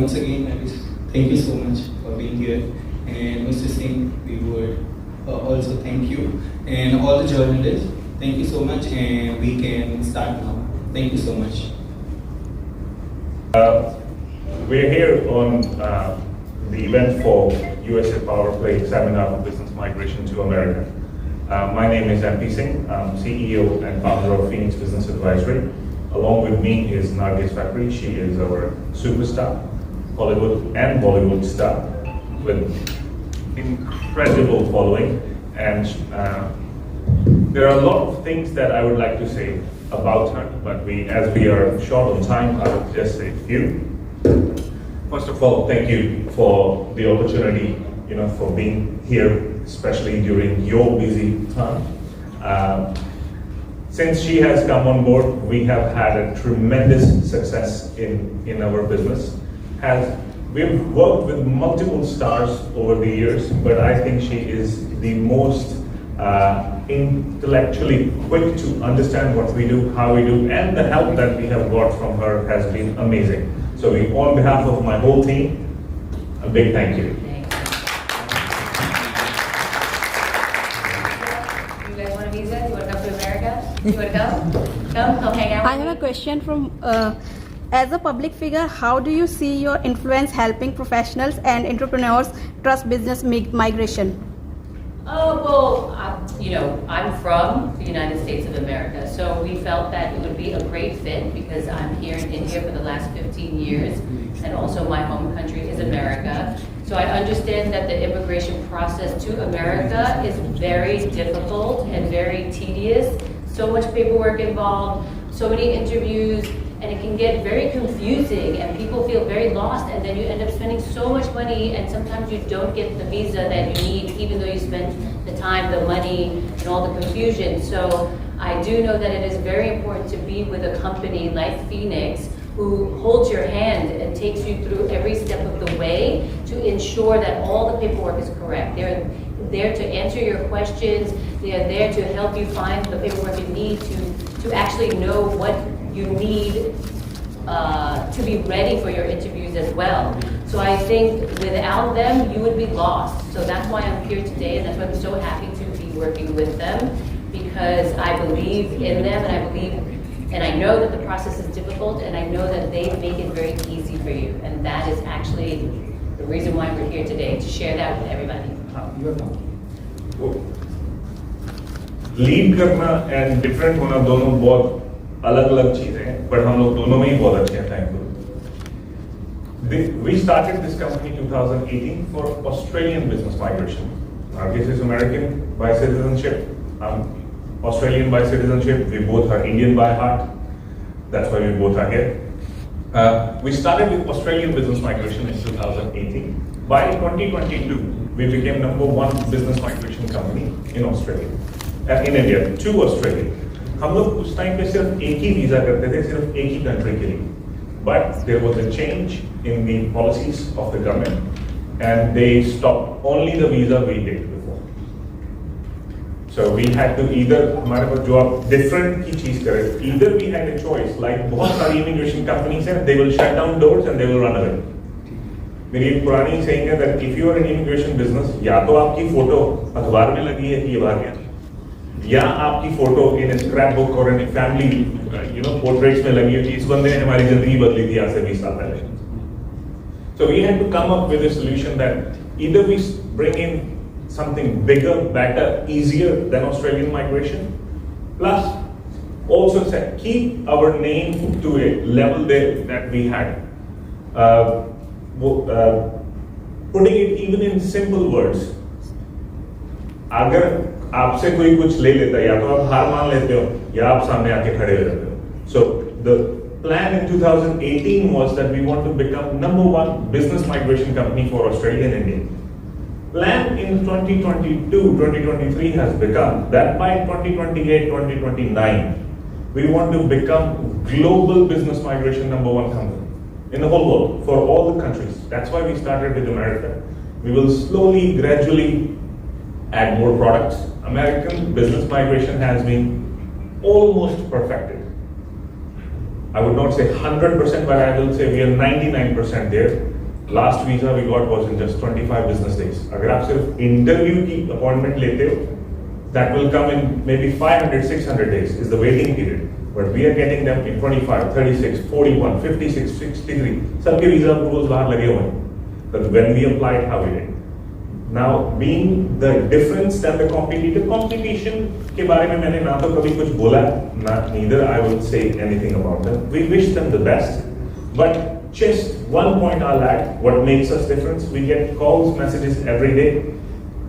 once again, thank you so much for being here. And Mr. Singh, we would also thank you. And all the journalists, thank you so much. And we can start now. Thank you so much. We're here on the event for USA Powerplay Seminar for Business Migration to America. My name is MP Singh. I'm CEO and founder of Phoenix Business Advisory. Along with me is NargisFakri. She is our superstar, Hollywood and Bollywood star with incredible following. And there are a lot of things that I would like to say about her, but as we are short on time, I will just say a few. First of all, thank you for the opportunity, for being here, especially during your busy time. Since she has come on board, we have had a tremendous success in our business. We've worked with multiple stars over the years, but I think she is the most intellectually quick to understand what we do, how we do, and the help that we have got from her has been amazing. So on behalf of my whole team, a big thank you. You want to come hang out. I have a question from, as a public figure, how do you see your influence helping professionals and entrepreneurs trust business migration? Well, I'm from the United States of America, so we felt that it would be a great fit because I'm here in India for the last 15 years, and also my home country is America. So I understand that the immigration process to America is very difficult and very tedious. So much paperwork involved, so many interviews, and it can get very confusing and people feel very lost, and then you end up spending so much money and sometimes you don't get the visa that you need even though you spent the time, the money, and all the confusion. So I do know that it is very important to be with a company like Phoenix who holds your hand and takes you through every step of the way to ensure that all the paperwork is correct. They're there to answer your questions. They are there to help you find the paperwork you need to actually know what you need to be ready for your interviews as well. So I think without them, you would be lost. So that's why I'm here today, and that's why I'm so happy to be working with them, because I believe in them, and I know that the process is difficult, and I know that they make it very easy for you. And that is actually the reason why we're here today, to share that with everybody. Lead करना and different होना दोनों बहुत अलग अलग चीजें हैं, but हम लोग दोनों में ही बहुत अच्छे हैं, thankful. We started this company in 2018 for Australian business migration. Nargis is American by citizenship. I'm Australian by citizenship. We both are Indian by heart. That's why we both are here. We started with Australian business migration in 2018. By 2022, we became #1 business migration company in Australia. In India, to Australia. हम लोग उस time पे सिर्फ एक ही visa करते थे, सिर्फ एक ही कंट्री के लिए. But there was a change in the policies of the government, and they stopped only the visa we did before. So we had to either, हमारे पास जो आप different की चीज करें, either we had a choice, like बहुत सारी immigration companies हैं, they will shut down doors and they will run away. मेरी एक पुरानी saying है that if you are in immigration business, या तो आपकी फोटो अखबार में लगी है कि ये बाहर गया, या आपकी फोटो इन स्क्रैप बुक और इन फैमिली पोर्ट्रेट्स में लगी है कि इस बंदे ने हमारी जिंदगी बदली थी आज से 20 साल पहले. So we had to come up with a solution that either we bring in something bigger, better, easier than Australian migration, plus also keep our name to a level there that we had. Putting it even in simple words. अगर आपसे कोई कुछ ले लेता है, या तो आप हार मान लेते हो या आप सामने आके खड़े हो जाते हो. So the plan in 2018 was that we want to become #1 business migration company for Australia and India. Plan in 2022, 2023 has become that by 2028, 2029, we want to become global business migration #1 company in the whole world for all the countries. That's why we started with America. We will slowly, gradually add more products. American business migration has been almost perfected. I would not say 100%, but I will say we are 99% there. Last visa we got was in just 25 business days. अगर आप सिर्फ interview की appointment लेते हो, that will come in maybe 500, 600 days is the waiting period. But we are getting them in 25, 36, 41, 56, 63. सबके visa approvals बाहर लगे हुए हैं. But when we applied, how we did. Now, being the difference than the competition के बारे में मैंने ना तो कभी कुछ बोला, neither I will say anything about them. We wish them the best, but just one point I'll add, what makes us different, we get calls, messages every day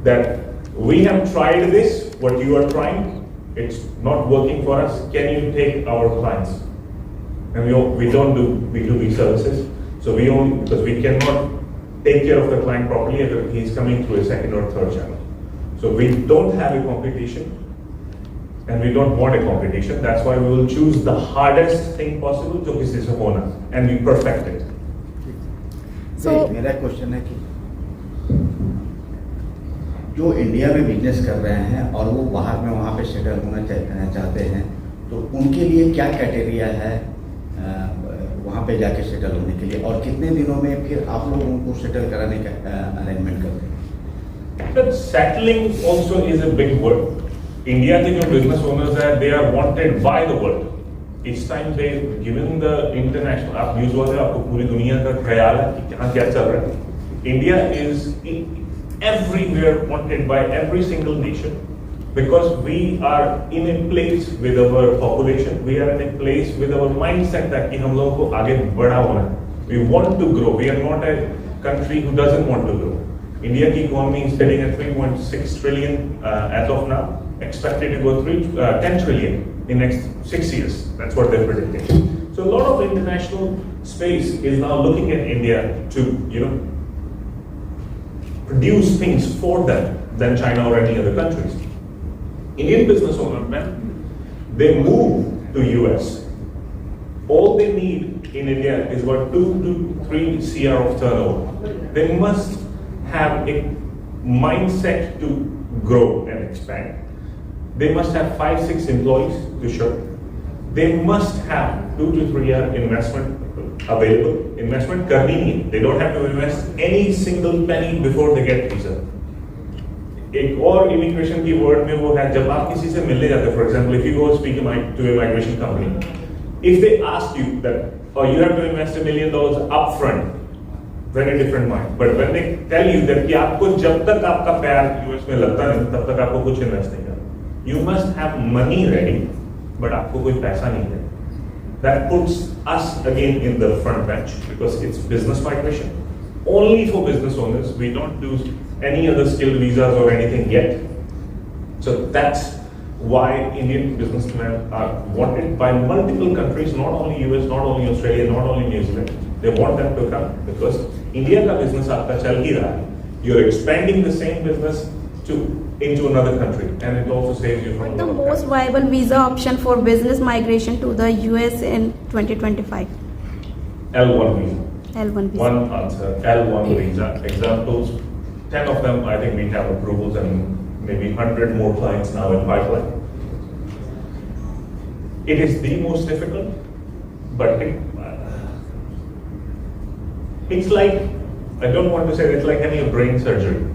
that we have tried this, what you are trying, it's not working for us, can you take our clients? And we don't do B2B services, so we only, because we cannot take care of the client properly if he's coming through a second or third channel. So we don't have a competition, and we don't want a competition. That's why we will choose the hardest thing possible जो किसी से होना, and we perfect it. So मेरा question है कि जो India में business कर रहे हैं और वो बाहर में वहाँ पे सेटल होना चाहते हैं, तो उनके लिए क्या क्राइटेरिया है वहाँ पे जाके सेटल होने के लिए, और कितने दिनों में फिर आप लोग उनको सेटल कराने का अरेंजमेंट करते हैं? But settling also is a big word. India के जो business owners हैं, they are wanted by the world. Each time they given the international, आप न्यूज़ वाले आपको पूरी दुनिया का ख्याल है कि कहाँ क्या चल रहा है. India is everywhere wanted by every single nation because we are in a place with our population, we are in a place with our mindset that कि हम लोगों को आगे बढ़ा होना है. We want to grow. We are not a country who doesn't want to grow. India की economy is sitting at 3.6 trillion as of now, expected to go 10 trillion in next 6 years. That's what they're predicting. So a lot of international space is now looking at India to, produce things for them than China or any other countries. Indian business owners, they move to US. All they need in India is about 2 to 3 CR of turnover. They must have a mindset to grow and expand. They must have 5-6 employees to show. They must have 2 to 3 year investment available. Investment करनी नहीं है. They don't have to invest any single penny before they get visa. एक और immigration की word में वो है जब आप किसी से मिलने जाते हैं, for example, if you go speak to a migration company, if they ask you that, oh, you have to invest $1 million upfront, very different mind. But when they tell you that कि आपको जब तक आपका पैर US में लगता नहीं तब तक आपको कुछ invest नहीं करना. You must have money ready, but आपको कोई पैसा नहीं है. That puts us again in the front bench because it's business migration. Only for business owners. We don't do any other skilled visas or anything yet. So that's why Indian businessmen are wanted by multiple countries, not only US, not only Australia, not only New Zealand. They want them to come because India का business आपका चल ही रहा है. You're expanding the same business into another country, and it also saves you from the most viable visa option for business migration to the US in 2025? L1 visa. L1 visa. One answer, L1 visa. Examples, 10 of them I think we have approvals and maybe 100 more clients now in pipeline. It is the most difficult, but it's like, I don't want to say it's like having a brain surgery.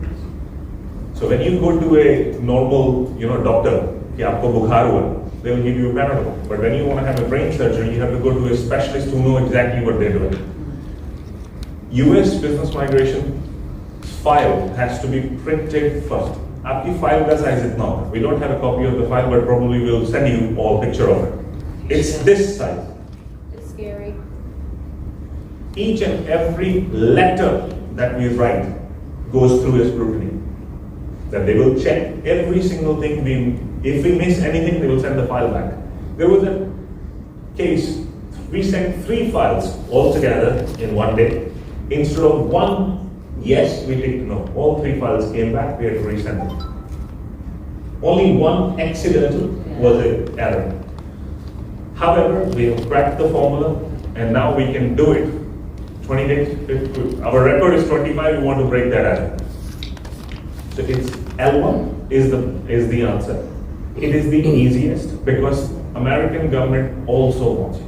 So when you go to a normal, doctor, कि आपको बुखार हुआ, they will give you a Panadol. But when you want to have a brain surgery, you have to go to a specialist who know exactly what they're doing. US business migration file has to be printed first. आपकी file का size इतना होगा. We don't have a copy of the file, but probably we'll send you all picture of it. It's this size. It's scary. Each and every letter that we write goes through a scrutiny. That they will check every single thing. If we miss anything, they will send the file back. There was a case, we sent 3 files all together in one day. Instead of 1 yes, we ticked no. All 3 files came back, we had to resend them. Only 1 accidental was an error. However, we have cracked the formula and now we can do it. 20 days, our record is 25, we want to break that out. So it's L1 is the answer. It is the easiest because American government also wants it.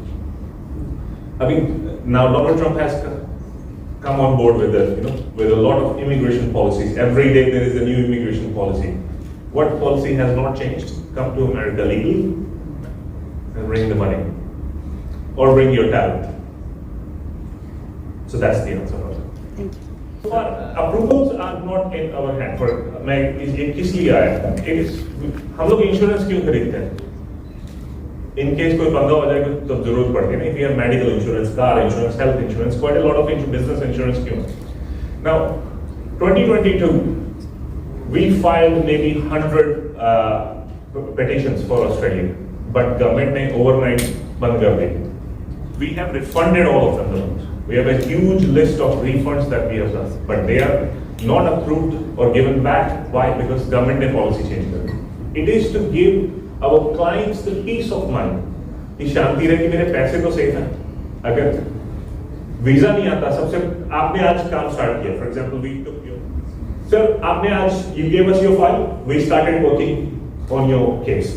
I mean, now Donald Trump has come on board with us, with a lot of immigration policies. Every day there is a new immigration policy. What policy has not changed? Come to America legally and bring the money, or bring your talent. So that's the answer. Thank you. So far, approvals are not in our hand. For मैं ये किस लिए आया? हम लोग insurance क्यों खरीदते हैं? In case कोई बंदा हो जाएगा तो जरूरत पड़ती है ना. If you have medical insurance, car insurance, health insurance, quite a lot of business insurance क्यों? Now, 2022, we filed maybe 100 petitions for Australia, but government ने overnight बंद कर दी. We have refunded all of them. We have a huge list of refunds that we have done, but they are not approved or given back. Why? Because government ने policy change कर दी. It is to give our clients the peace of mind. कि शांति रहे कि मेरे पैसे तो safe हैं. अगर वीजा नहीं आता, सबसे आपने आज काम स्टार्ट किया. For example, we took your sir, आपने आज you gave us your file. We started working on your case.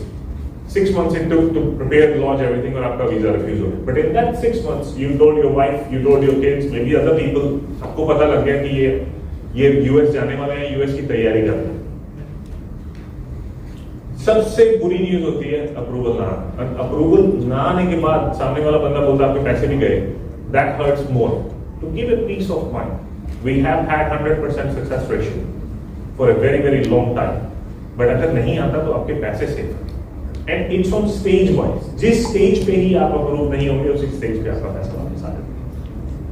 6 months it took to prepare, launch everything, और आपका वीजा रिफ्यूज हो गया. But in that 6 months, you told your wife, you told your kids, maybe other people, सबको पता लग गया कि ये US जाने वाले हैं, US की तैयारी कर रहे हैं. सबसे बुरी न्यूज होती है अप्रूवल ना आना. अप्रूवल ना आने के बाद सामने वाला बंदा बोलता आपके पैसे भी गए. That hurts more. To give a peace of mind, we have had 100% success ratio for a very very long time. But अगर नहीं आता तो आपके पैसे सेफ हैं. And it's on stage wise. जिस stage पे ही आप अप्रूव नहीं होंगे उसी stage पे आपका पैसा वापस आ जाएगा.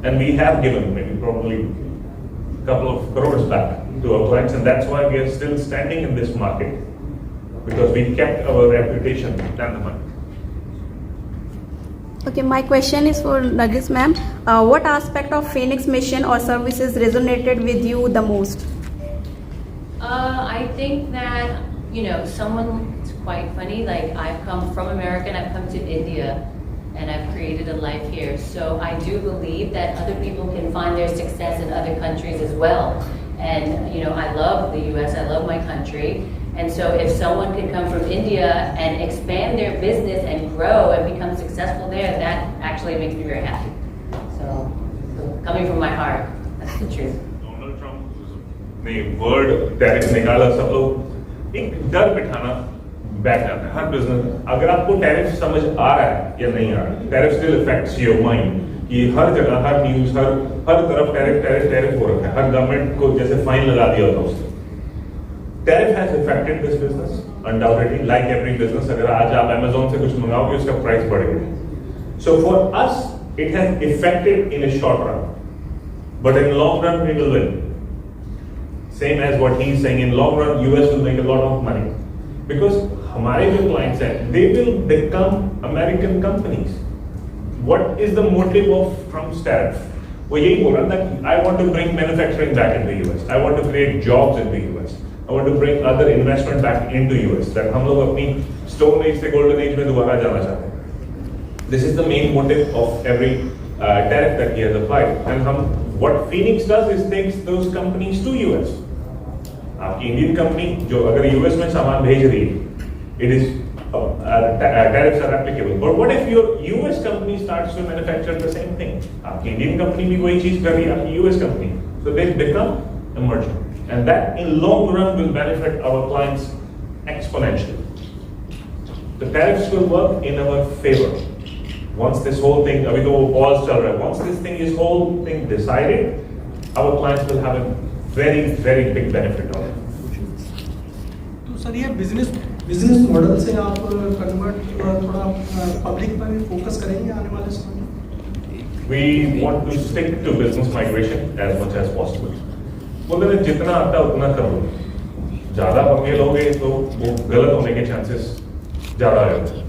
And we have given maybe probably couple of crores back to our clients, and that's why we are still standing in this market, because we kept our reputation than the money. Okay, my question is for Nargis ma'am. What aspect of Phoenix mission or services resonated with you the most? I think that, it's quite funny, like I've come from America and I've come to India and I've created a life here. So I do believe that other people can find their success in other countries as well. And, I love the US, I love my country. And so if someone can come from India and expand their business and grow and become successful there, that actually makes me very happy. So coming from my heart, that's the truth. Donald Trump ने word tariff निकाला, सब लोग एक डर बिठाना बैठ जाते हैं. हर बिजनेस, अगर आपको टैरिफ समझ आ रहा है या नहीं आ रहा है, tariff still effects your mind. कि हर जगह, हर न्यूज, हर तरफ टैरिफ हो रखा है. हर गवर्नमेंट को जैसे फाइन लगा दिया होता उसने. Tariff has affected this business undoubtedly, like every business. अगर आज आप Amazon से कुछ मंगाओगे उसका प्राइस बढ़ गया. So for us, it has affected in a short run, but in long run we will win. Same as what he's saying, in long run US will make a lot of money because हमारे जो clients हैं, they will become American companies. What is the motive of Trump's tariff? वो यही बोल रहा था कि I want to bring manufacturing back in the US. I want to create jobs in the US. I want to bring other investment back into US. That हम लोग अपनी Stone Age से Golden Age में दोबारा जाना चाहते हैं. This is the main motive of every tariff that he has applied. And what Phoenix does is takes those companies to US. आपकी इंडियन कंपनी जो अगर US में सामान भेज रही है, it is tariffs are applicable. But what if your US company starts to manufacture the same thing? आपकी Indian company भी वही चीज कर रही है आपकी US company. So they become a merchant. And that in long run will benefit our clients exponentially. The tariffs will work in our favor. Once this whole thing, अभी तो वो pause चल रहा है. Once this whole thing decided, our clients will have a very, very big benefit of it. तो sir ये business model से आप कन्वर्ट थोड़ा पब्लिक पर फोकस करेंगे आने वाले समय में? We want to stick to business migration as much as possible. बोलते हैं जितना आता है उतना कर लो. ज़्यादा पंगे लोगे तो वो गलत होने के चांसेस ज़्यादा रहते हैं.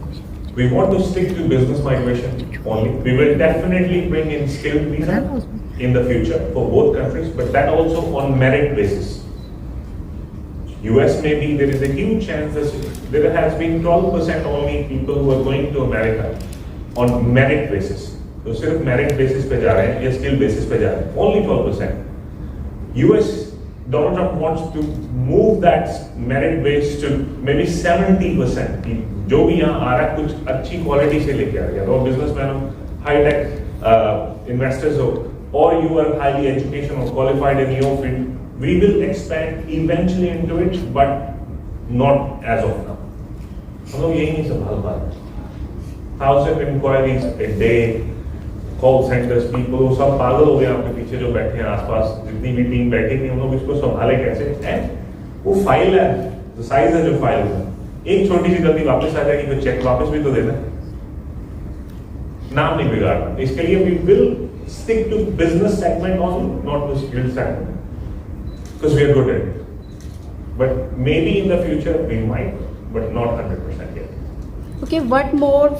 We want to stick to business migration only. We will definitely bring in skilled people in the future for both countries, but that also on merit basis. US maybe there is a huge chance that there has been 12% only people who are going to America on merit basis. तो सिर्फ merit basis पे जा रहे हैं या skill basis पे जा रहे हैं. Only 12%. US, Donald Trump wants to move that merit base to maybe 70%. जो भी यहाँ आ रहा है कुछ अच्छी क्वालिटी से लेके आ रहा है. तो बिजनेसमैन हो, हाई टेक इन्वेस्टर्स हो, or you are highly educated or qualified in your field, we will expand eventually into it, but not as of now. हम लोग यही नहीं संभाल पा रहे. 1,000 inquiries a day, call centers, people, वो सब पागल हो गए आपके पीछे जो बैठे हैं आसपास, जितनी भी टीम बैठी थी, हम लोग इसको संभाले कैसे? And वो फाइल है, जो साइज है जो फाइल है, एक छोटी सी गलती वापस आ जाएगी, तो चेक वापस भी तो देना है. नाम नहीं बिगाड़ना. इसके लिए we will stick to business segment only, not the skill segment, because we are good at it. But maybe in the future we might, but not 100% yet. Okay, what more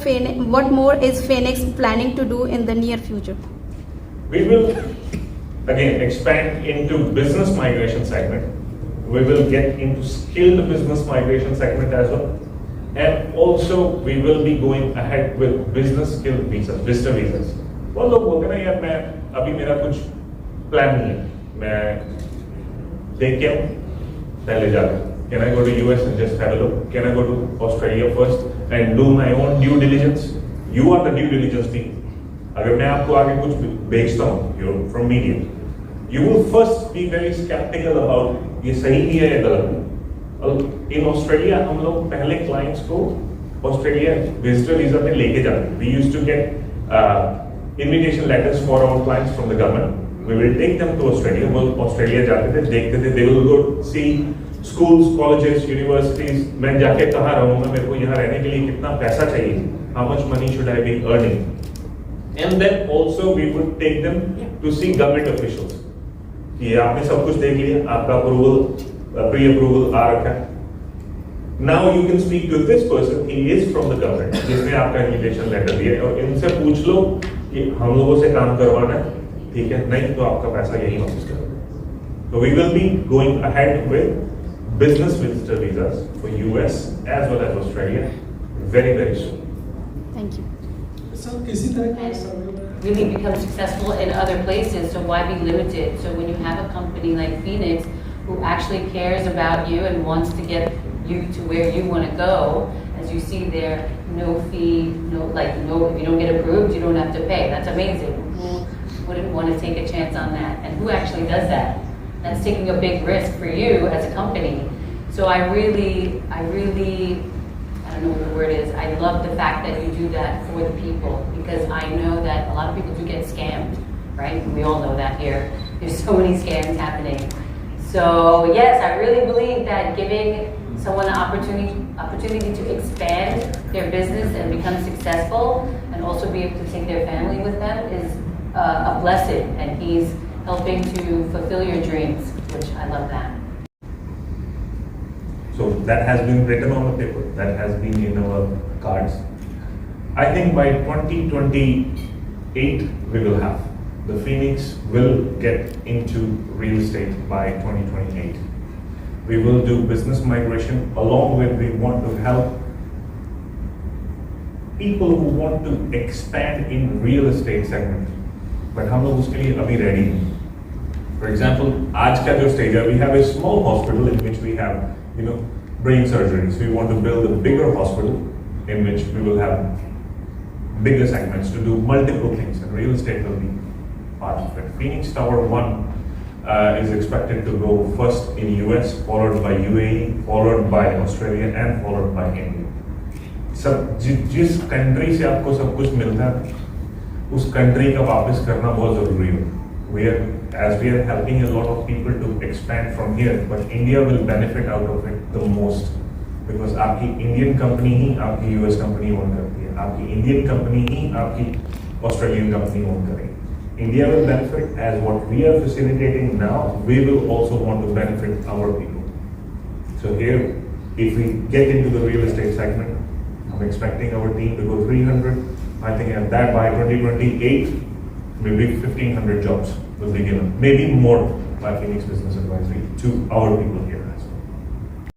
is Phoenix planning to do in the near future? We will again expand into business migration segment. We will get into skilled business migration segment as well. And also we will be going ahead with business skill visas, visitor visas. बहुत लोग बोलते हैं ना यार मैं अभी मेरा कुछ प्लान नहीं है, मैं देख के पहले जाकर. Can I go to US and just have a look? Can I go to Australia first and do my own due diligence? You are the due diligence team. अगर मैं आपको आगे कुछ बेचता हूँ, you're from media, you will first be very skeptical about ये सही भी है या गलत है. In Australia हम लोग पहले clients को Australia visitor visa में लेके जाते. We used to get invitation letters for our clients from the government. We will take them to Australia. वो Australia जाते थे, देखते थे. They will go see schools, colleges, universities. मैं जाके कहाँ रहूँगा, मेरे को यहाँ रहने के लिए कितना पैसा चाहिए? How much money should I be earning? And then also we would take them to see government officials. कि आपने सब कुछ देख लिया, आपका approval, pre-approval आ रखा है. Now you can speak to this person. He is from the government, जिसने आपका invitation letter दिया है, और इनसे पूछ लो कि हम लोगों से काम करवाना है, ठीक है? नहीं तो आपका पैसा यही वापस करो. So we will be going ahead with business visitor visas for US as well as Australia very very soon. Thank you. Sir किसी तरह का सर्वे Really become successful in other places, so why be limited? So when you have a company like Phoenix who actually cares about you and wants to get you to where you want to go, as you see there, no fee, no, if you don't get approved, you don't have to pay. That's amazing. Who wouldn't want to take a chance on that? And who actually does that? That's taking a big risk for you as a company. So I really, I don't know what the word is, I love the fact that you do that for the people, because I know that a lot of people do get scammed, right? We all know that here. There's so many scams happening. So yes, I really believe that giving someone an opportunity to expand their business and become successful and also be able to take their family with them is a blessing, and he's helping to fulfill your dreams, which I love that. So that has been written on the paper, that has been in our cards. I think by 2028 we will have. The Phoenix will get into real estate by 2028. We will do business migration, along with we want to help people who want to expand in real estate segment. But हम लोग उसके लिए अभी ready नहीं. For example, आज का जो stage है, we have a small hospital in which we have, brain surgeries. We want to build a bigger hospital in which we will have bigger segments to do multiple things, and real estate will be part of it. Phoenix Tower 1 is expected to go first in US, followed by UAE, followed by Australia, and followed by India. जिस country से आपको सब कुछ मिलता है, उस country का वापस करना बहुत जरूरी है. As we are helping a lot of people to expand from here, but India will benefit out of it the most, because आपकी Indian company ही आपकी US company own करती है, आपकी Indian company ही आपकी Australian company own करेगी. India will benefit, as what we are facilitating now, we will also want to benefit our people. So here, if we get into the real estate segment, I'm expecting our team to go 300. I think at that by 2028, maybe 1,500 jobs will be given, maybe more by Phoenix Business Advisory to our people here.